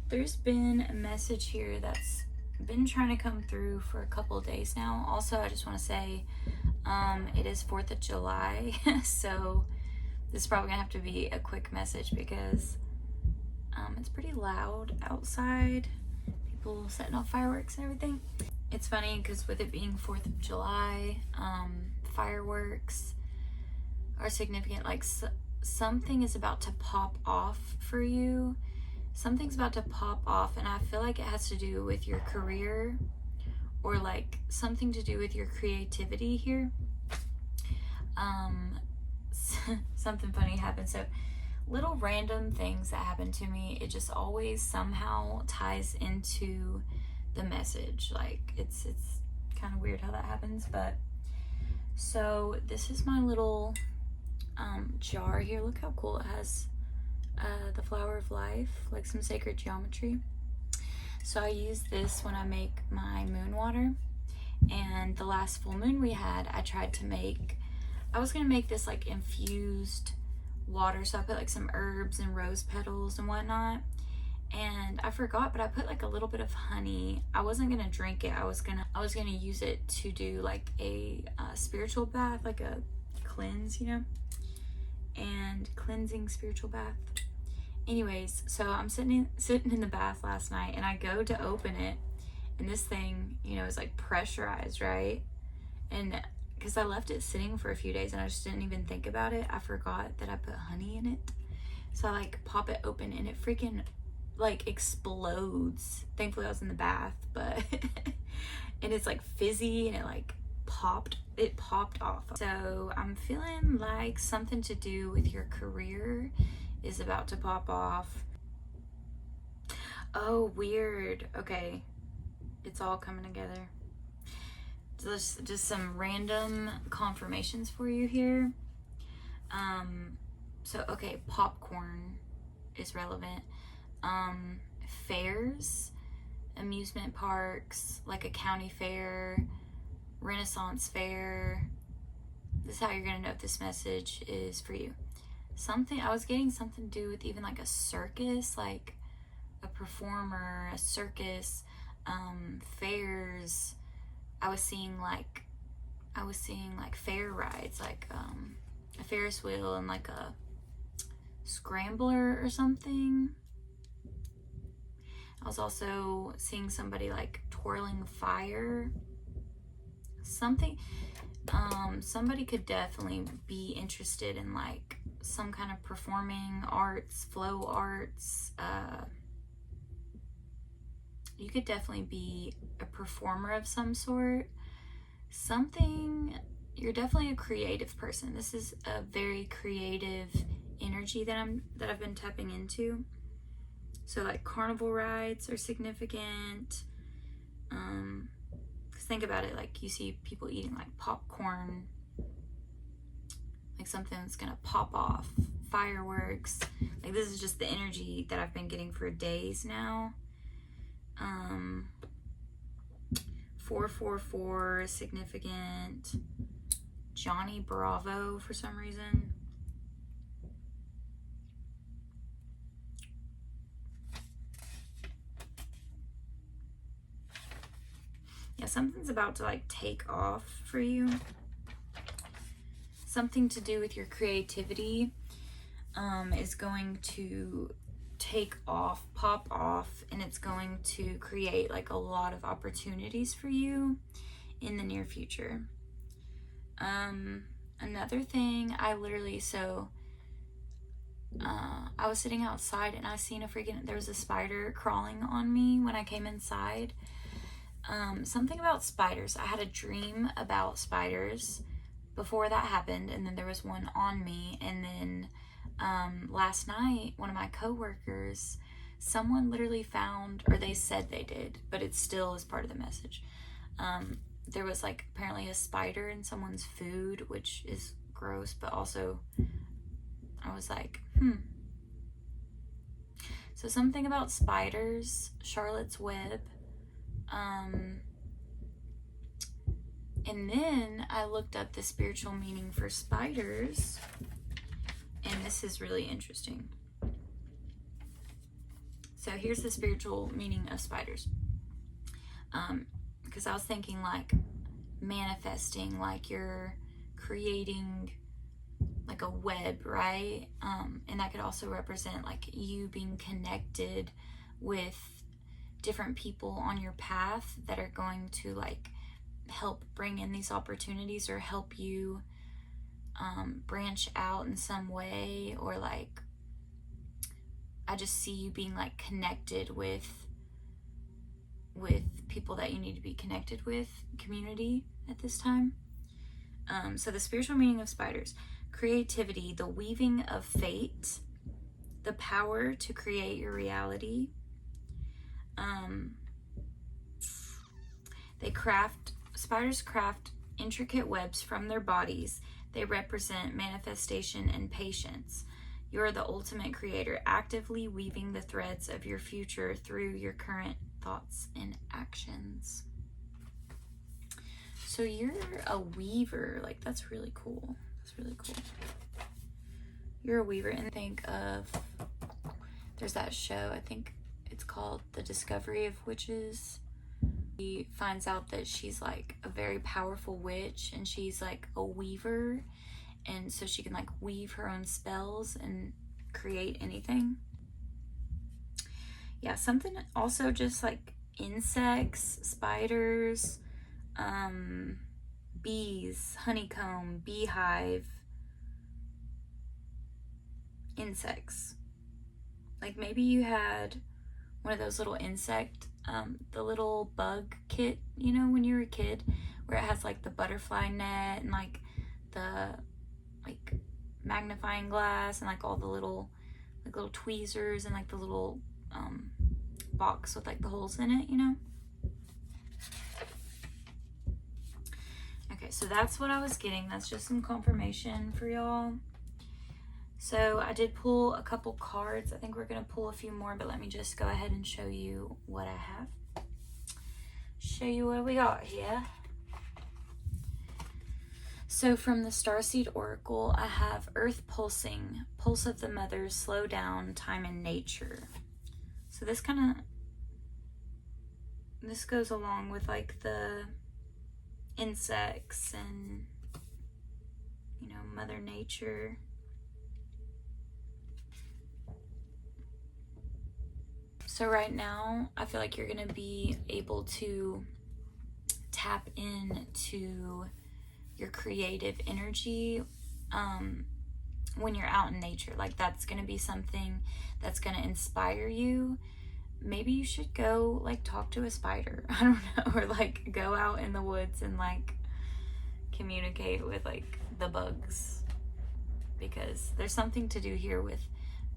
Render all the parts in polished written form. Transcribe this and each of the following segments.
There's been a message here that's been trying to come through for a couple of days now. Also, I just want to say it is 4th of July, so this is probably gonna have to be a quick message because it's pretty loud outside. People setting off fireworks and everything. It's funny because with it being 4th of July, fireworks are significant. Like something is about to pop off for you. Something's about to pop off, and I feel like it has to do with your career or like something to do with your creativity here. Something funny happened. So little random things that happen to me, it just always somehow ties into the message. Like it's kind of weird how that happens. But so this is my little jar here. Look how cool it has the flower of life, like some sacred geometry. So I use this when I make my moon water. And the last full moon we had, I was gonna make this like infused water. So I put like some herbs and rose petals and whatnot. And I forgot, but I put like a little bit of honey. I wasn't gonna drink it. I was gonna use it to do like a spiritual bath, like a cleanse, and cleansing spiritual bath. Anyways, so I'm sitting in the bath last night, and I go to open it, and this thing, is like pressurized, right? And because I left it sitting for a few days and I just didn't even think about it, I forgot that I put honey in it. So I like pop it open and it freaking like explodes. Thankfully I was in the bath, but and it's like fizzy and it popped off. So I'm feeling like something to do with your career is about to pop off. Oh, weird. Okay, it's all coming together. Just some random confirmations for you here. So okay, popcorn is relevant. Fairs, amusement parks, like a county fair, Renaissance fair. This is how you're gonna know if this message is for you. I was getting something to do with even like a circus, like a performer, a circus, fairs. I was seeing like fair rides, like a Ferris wheel and like a scrambler or something. I was also seeing somebody like twirling fire. Somebody could definitely be interested in like some kind of performing arts, flow arts. You could definitely be a performer of some sort. You're definitely a creative person. This is a very creative energy that I've been tapping into. So like carnival rides are significant. Cause think about it, like you see people eating like popcorn, like something that's gonna pop off, fireworks. Like this is just the energy that I've been getting for days now. 444 is significant. Johnny Bravo for some reason. Yeah, something's about to like take off for you. Something to do with your creativity is going to take off, pop off, and it's going to create like a lot of opportunities for you in the near future. Another thing, I was sitting outside and I seen there was a spider crawling on me when I came inside. Something about spiders. I had a dream about spiders before that happened, and then there was one on me, and then last night, one of my coworkers, someone literally found, or they said they did, but it still is part of the message. There was like apparently a spider in someone's food, which is gross, but also I was like, So something about spiders, Charlotte's Web. And then I looked up the spiritual meaning for spiders, and this is really interesting. So So here's the spiritual meaning of spiders. Because I was thinking like manifesting, like you're creating like a web, right? And that could also represent like you being connected with different people on your path that are going to like help bring in these opportunities or help you branch out in some way, or like I just see you being like connected with people that you need to be connected with, community at this time. So the spiritual meaning of spiders: creativity, the weaving of fate, the power to create your reality. Spiders craft intricate webs from their bodies. They represent manifestation and patience. You're the ultimate creator, actively weaving the threads of your future through your current thoughts and actions. So you're a weaver. Like, that's really cool. That's really cool. You're a weaver. And think of, there's that show, I think it's called The Discovery of Witches. She finds out that she's like a very powerful witch, and she's like a weaver, and so she can like weave her own spells and create anything. Yeah, something also just like insects, spiders, bees, honeycomb, beehive, insects. Like maybe you had one of those little insect, the little bug kit, you know, when you were a kid, where it has like the butterfly net and like the like magnifying glass and like all the little tweezers and like the little box with like the holes in it, you know. Okay, so that's what I was getting. That's just some confirmation for y'all. So I did pull a couple cards. I think we're going to pull a few more, but let me just go ahead and show you what I have. Show you what we got here. So from the Starseed Oracle, I have Earth Pulsing, Pulse of the Mother, Slow Down, Time in Nature. So this goes along with like the insects and, you know, Mother Nature. So right now, I feel like you're going to be able to tap into your creative energy when you're out in nature. Like that's going to be something that's going to inspire you. Maybe you should go like talk to a spider. I don't know. Or like go out in the woods and like communicate with like the bugs. Because there's something to do here with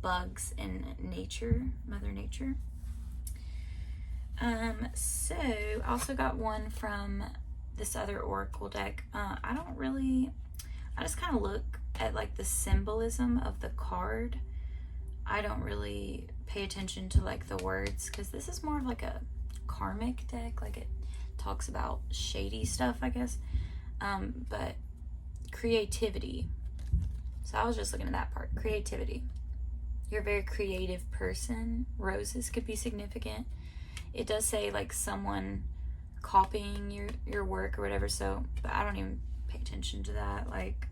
bugs and nature, Mother Nature. So I also got one from this other oracle deck. I just kind of look at like the symbolism of the card. I don't really pay attention to like the words, because this is more of like a karmic deck. Like it talks about shady stuff, I guess. But creativity. So I was just looking at that part. Creativity. You're a very creative person. Roses could be significant. It does say like someone copying your work or whatever, so but I don't even pay attention to that. Like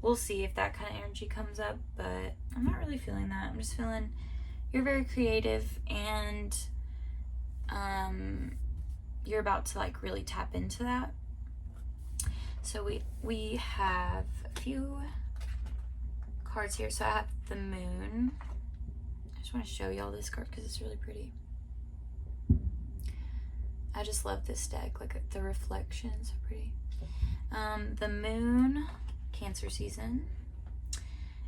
we'll see if that kind of energy comes up, but I'm not really feeling that. I'm just feeling you're very creative, and you're about to like really tap into that. So we have a few cards here. So I have the Moon. I just want to show y'all this card because it's really pretty. I just love this deck. Like the reflections are pretty. The Moon, Cancer season.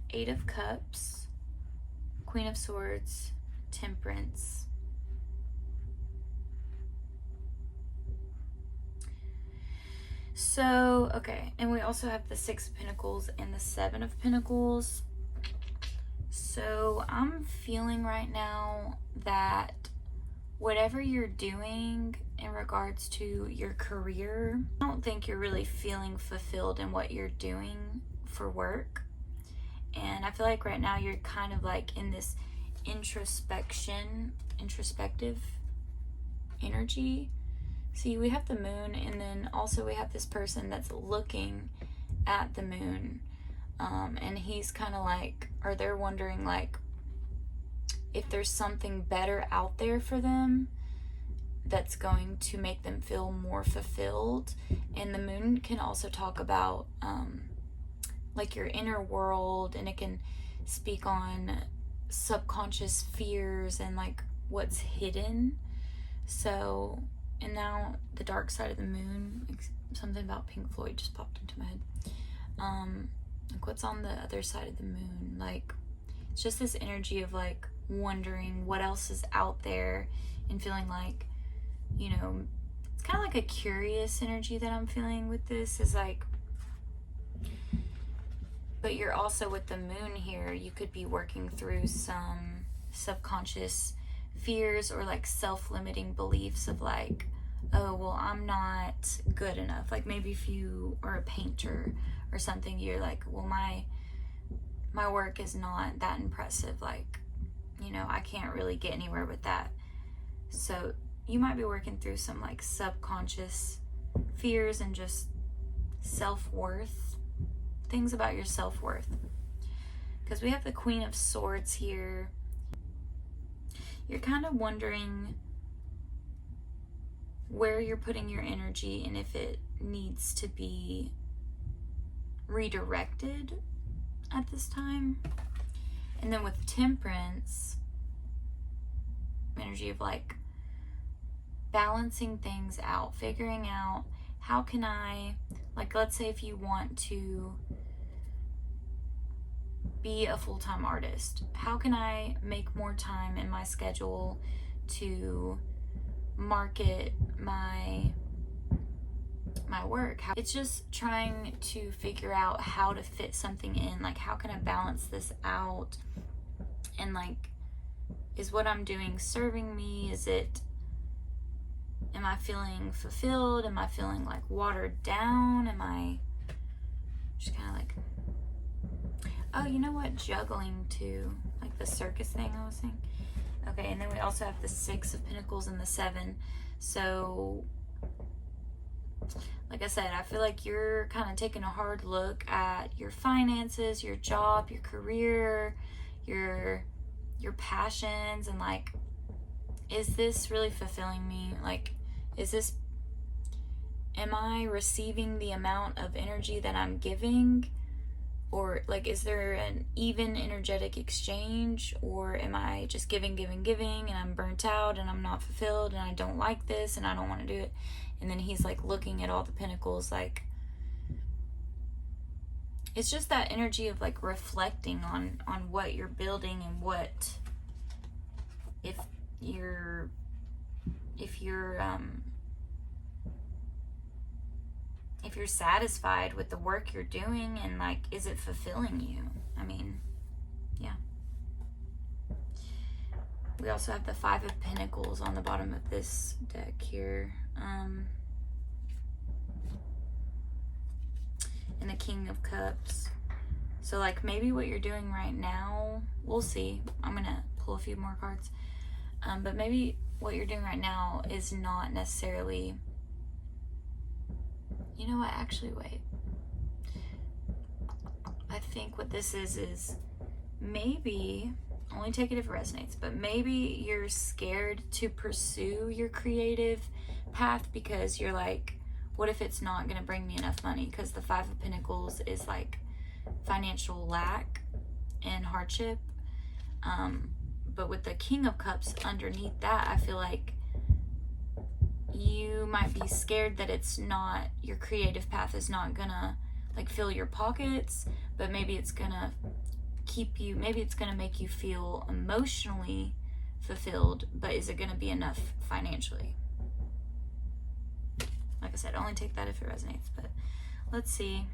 8 of Cups, Queen of Swords, Temperance. So, okay, and we also have the 6 of Pentacles and the 7 of Pentacles. So I'm feeling right now that whatever you're doing in regards to your career, I don't think you're really feeling fulfilled in what you're doing for work. And I feel like right now you're kind of like in this introspective energy. See, we have the moon, and then also we have this person that's looking at the moon, and he's kind of like, or they're wondering like if there's something better out there for them that's going to make them feel more fulfilled. And the moon can also talk about like your inner world, and it can speak on subconscious fears and like what's hidden. So, and now the dark side of the moon, like something about Pink Floyd just popped into my head. Like what's on the other side of the moon? Like it's just this energy of like wondering what else is out there, and feeling like, you know, it's kind of like a curious energy that I'm feeling with this, is like, but you're also with the moon here, you could be working through some subconscious fears or like self-limiting beliefs of like, oh, well, I'm not good enough. Like maybe if you are a painter or something, you're like, well, my work is not that impressive. Like, you know, I can't really get anywhere with that. So you might be working through some like subconscious fears and just self-worth, things about your self-worth. Because we have the Queen of Swords here. You're kind of wondering where you're putting your energy and if it needs to be redirected at this time. And then with Temperance, energy of like balancing things out, figuring out how can I, like let's say if you want to be a full-time artist, how can I make more time in my schedule to market my work? It's just trying to figure out how to fit something in, like how can I balance this out, and like, is what I'm doing serving me? Am I feeling fulfilled? Am I feeling like watered down? Am I just kind of like, oh, you know what, juggling too, like the circus thing I was saying. Okay, and then we also have the Six of Pentacles and the Seven. So like I said, I feel like you're kind of taking a hard look at your finances, your job, your career, your passions, and like, is this really fulfilling me? Like, am I receiving the amount of energy that I'm giving? Or like, is there an even energetic exchange? Or am I just giving, and I'm burnt out and I'm not fulfilled and I don't like this and I don't want to do it? And then he's like looking at all the pentacles, like, it's just that energy of like reflecting on what you're building, and what, if you're satisfied with the work you're doing, and like, is it fulfilling you? I mean, yeah. We also have the Five of Pentacles on the bottom of this deck here. And the King of Cups. So like, maybe what you're doing right now, we'll see. I'm gonna pull a few more cards. But maybe what you're doing right now is not necessarily, you know what, actually wait. I think what this is maybe, only take it if it resonates, but maybe you're scared to pursue your creative path because you're like, what if it's not going to bring me enough money? Because the Five of Pentacles is like financial lack and hardship. But with the King of Cups underneath that, I feel like you might be scared that it's not, your creative path is not gonna like fill your pockets, but maybe it's gonna keep you, maybe it's gonna make you feel emotionally fulfilled, but is it gonna be enough financially? Like I said, only take that if it resonates, but let's see.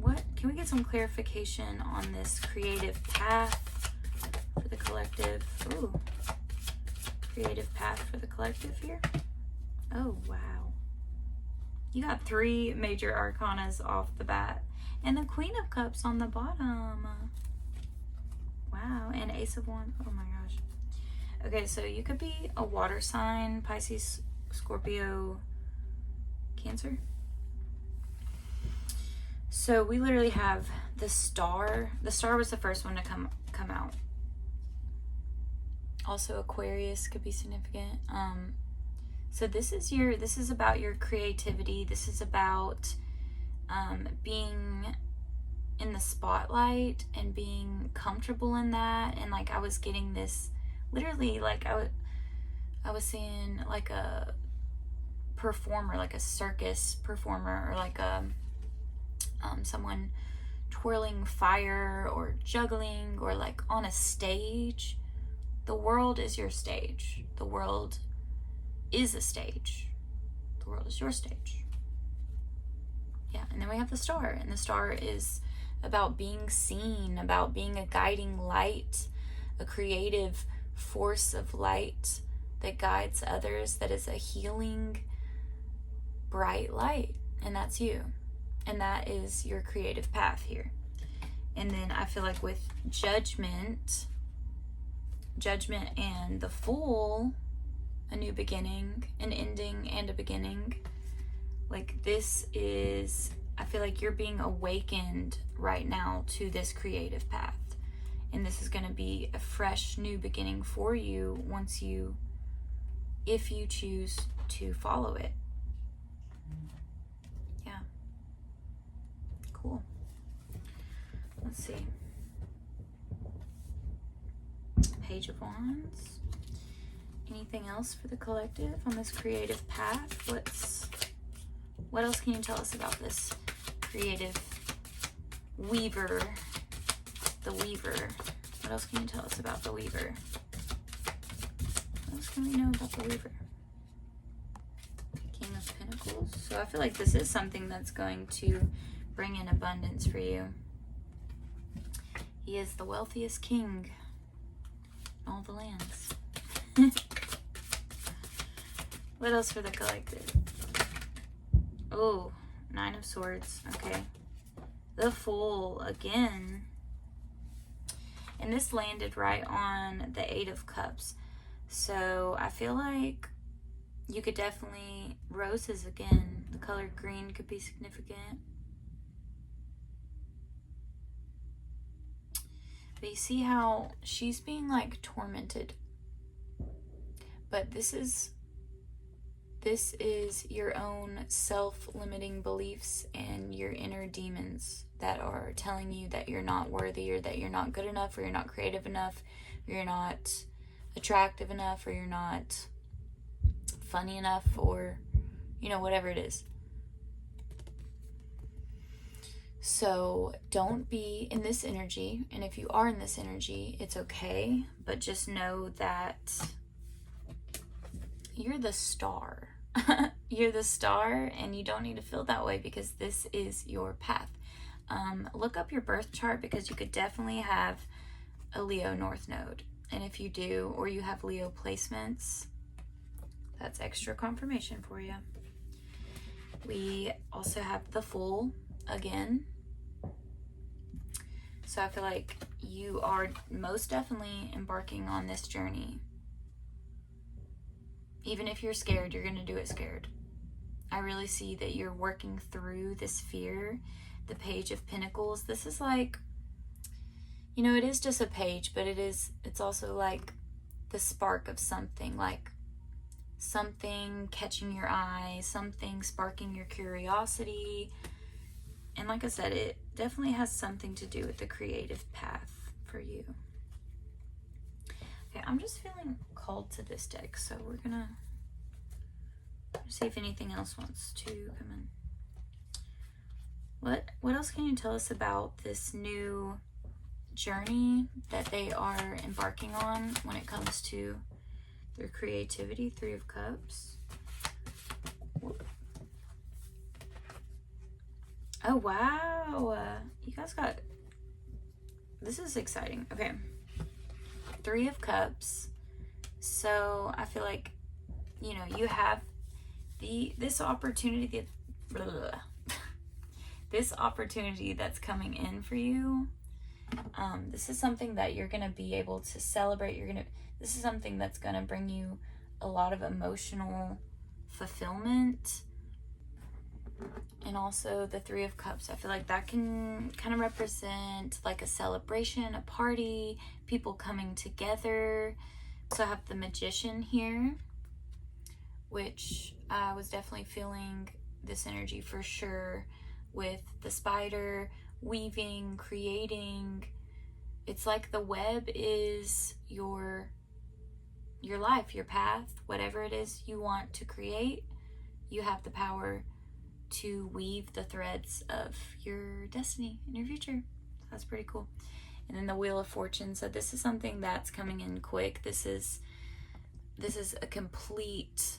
What can we get some clarification on this creative path for the collective? Ooh, creative path for the collective here. Oh wow, you got 3 major arcanas off the bat, and the Queen of Cups on the bottom. Wow, Wow, and Ace of Wands. Oh my gosh. Okay, so you could be a water sign, Pisces, Scorpio, Cancer. So we literally have the Star. The Star was the first one to come out. Also Aquarius could be significant. So this is about your creativity. This is about being in the spotlight and being comfortable in that. And like I was getting this literally, like I was seeing like a performer, like a circus performer, or like a someone twirling fire or juggling, or like on a stage. The world is your stage. The world is a stage. The world is your stage. Yeah, and then we have the Star, and the Star is about being seen, about being a guiding light, a creative force of light that guides others, that is a healing, bright light, and that's you. And that is your creative path here. And then I feel like with Judgment and the Fool, a new beginning, an ending and a beginning. Like this is, I feel like you're being awakened right now to this creative path. And this is going to be a fresh new beginning for you if you choose to follow it. Yeah. Cool. Let's see. Page of Wands. Anything else for the collective on this creative path? What else can you tell us about this creative weaver? The Weaver. What else can you tell us about the Weaver? What else can we know about the Weaver? King of Pentacles. So I feel like this is something that's going to bring in abundance for you. He is the wealthiest king in all the lands. What else for the collective? Oh, Nine of Swords. Okay. The Fool again. And this landed right on the Eight of Cups. So I feel like you could definitely, roses again, the color green could be significant. But you see how she's being like tormented. But this is your own self-limiting beliefs and your inner demons that are telling you that you're not worthy, or that you're not good enough, or you're not creative enough, or you're not attractive enough, or you're not funny enough, or, you know, whatever it is. So don't be in this energy. And if you are in this energy, it's okay. But just know that you're the Star. You're the Star, and you don't need to feel that way because this is your path. Look up your birth chart, because you could definitely have a Leo North Node. And if you do, or you have Leo placements, that's extra confirmation for you. We also have the Fool again. So I feel like you are most definitely embarking on this journey. Even if you're scared, you're going to do it scared. I really see that you're working through this fear. The Page of Pentacles. This is like, you know, it is just a page, but it's also like the spark of something, like something catching your eye, something sparking your curiosity. And like I said, it definitely has something to do with the creative path for you. Okay, I'm just feeling called to this deck, so we're gonna see if anything else wants to come in. What else can you tell us about this new journey that they are embarking on when it comes to their creativity? Three of Cups. Oh, wow. You guys got... This is exciting. Okay. Three of Cups. So I feel like, you know, you have this opportunity this opportunity that's coming in for you. This is something that you're going to be able to celebrate. This is something that's going to bring you a lot of emotional fulfillment. And also the Three of Cups, I feel like that can kind of represent like a celebration, a party, people coming together. So I have the Magician here, which I was definitely feeling this energy for sure, with the spider weaving, creating. It's like the web is your life, your path, whatever it is you want to create. You have the power to weave the threads of your destiny in your future. So that's pretty cool. And then the Wheel of Fortune. So this is something that's coming in quick. This is a complete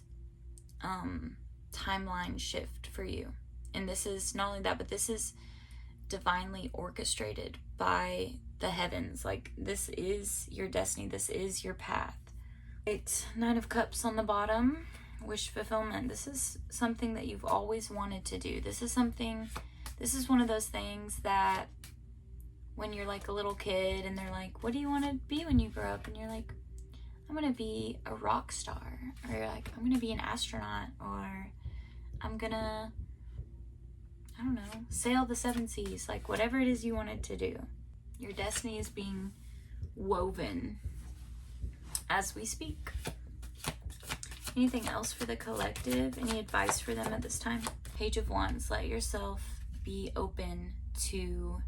timeline shift for you. And this is not only that, but this is divinely orchestrated by the heavens. Like, this is your destiny. This is your path. Right, Nine of Cups on the bottom. Wish fulfillment. This is something that you've always wanted to do. This is one of those things that when you're like a little kid and they're like, what do you want to be when you grow up? And you're like, I'm going to be a rock star. Or you're like, I'm going to be an astronaut. Or I'm going to, I don't know, sail the 7 seas. Like, whatever it is you wanted to do. Your destiny is being woven as we speak. Anything else for the collective? Any advice for them at this time? Page of Wands. Let yourself be open to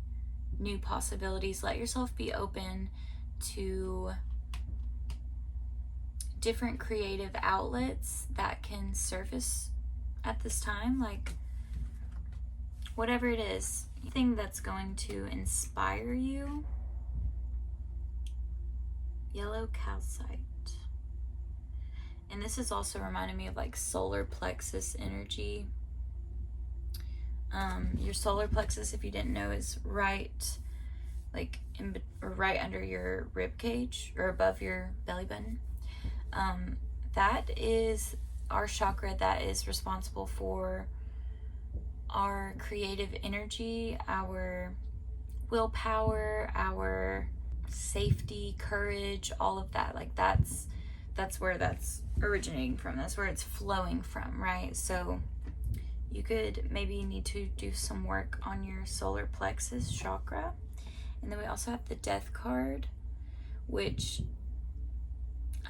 new possibilities. Let yourself be open to different creative outlets that can surface at this time. Like, whatever it is, anything that's going to inspire you. Yellow calcite. And this is also reminding me of like solar plexus energy. Your solar plexus, if you didn't know, is right under your rib cage or above your belly button. That is our chakra that is responsible for our creative energy, our willpower, our safety, courage, all of that. Like, that's where that's originating from. That's where it's flowing from, right? So you could maybe need to do some work on your solar plexus chakra. And then we also have the Death card, which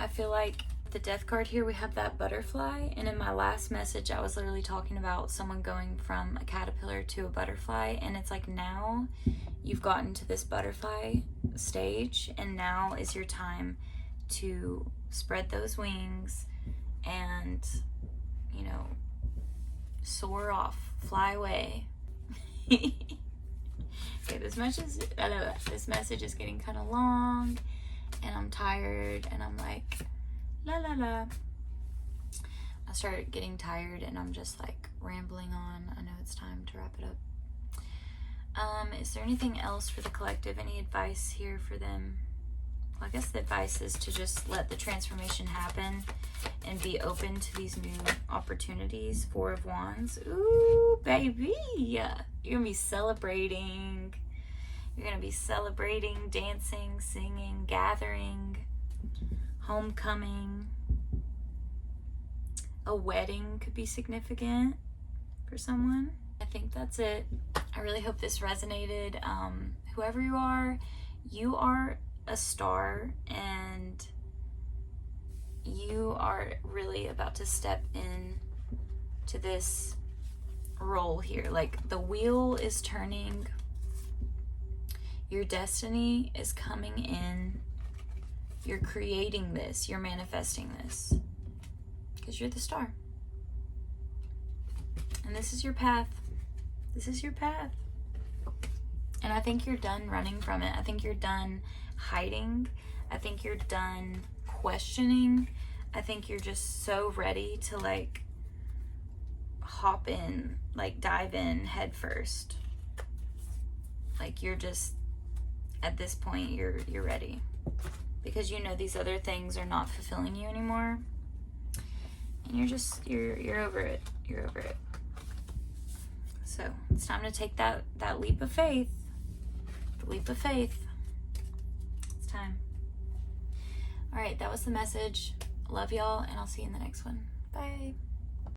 I feel like the Death card here, we have that butterfly. And in my last message, I was literally talking about someone going from a caterpillar to a butterfly. And it's like, now you've gotten to this butterfly stage, and now is your time to spread those wings and, you know, soar off, fly away. Okay, this message is getting kind of long, and I'm tired, and I'm like, la la la. I started getting tired, and I'm just like rambling on. I know it's time to wrap it up. Is there anything else for the collective? Any advice here for them? Well, I guess the advice is to just let the transformation happen and be open to these new opportunities. Four of Wands. Ooh, baby. You're going to be celebrating. You're going to be celebrating, dancing, singing, gathering, homecoming. A wedding could be significant for someone. I think that's it. I really hope this resonated. Whoever you are a star, and you are really about to step in to this role here. Like, the wheel is turning. Your destiny is coming in. You're creating this. You're manifesting this. Because you're the star. And this is your path. This is your path. And I think you're done running from it. I think you're done hiding. I think you're done questioning. I think you're just so ready to like hop in, like dive in head first. Like, you're just, at this point, you're ready. Because you know these other things are not fulfilling you anymore. And you're over it. You're over it. So it's time to take that leap of faith. The leap of faith. It's time. All right, that was the message. Love y'all, and I'll see you in the next one. Bye.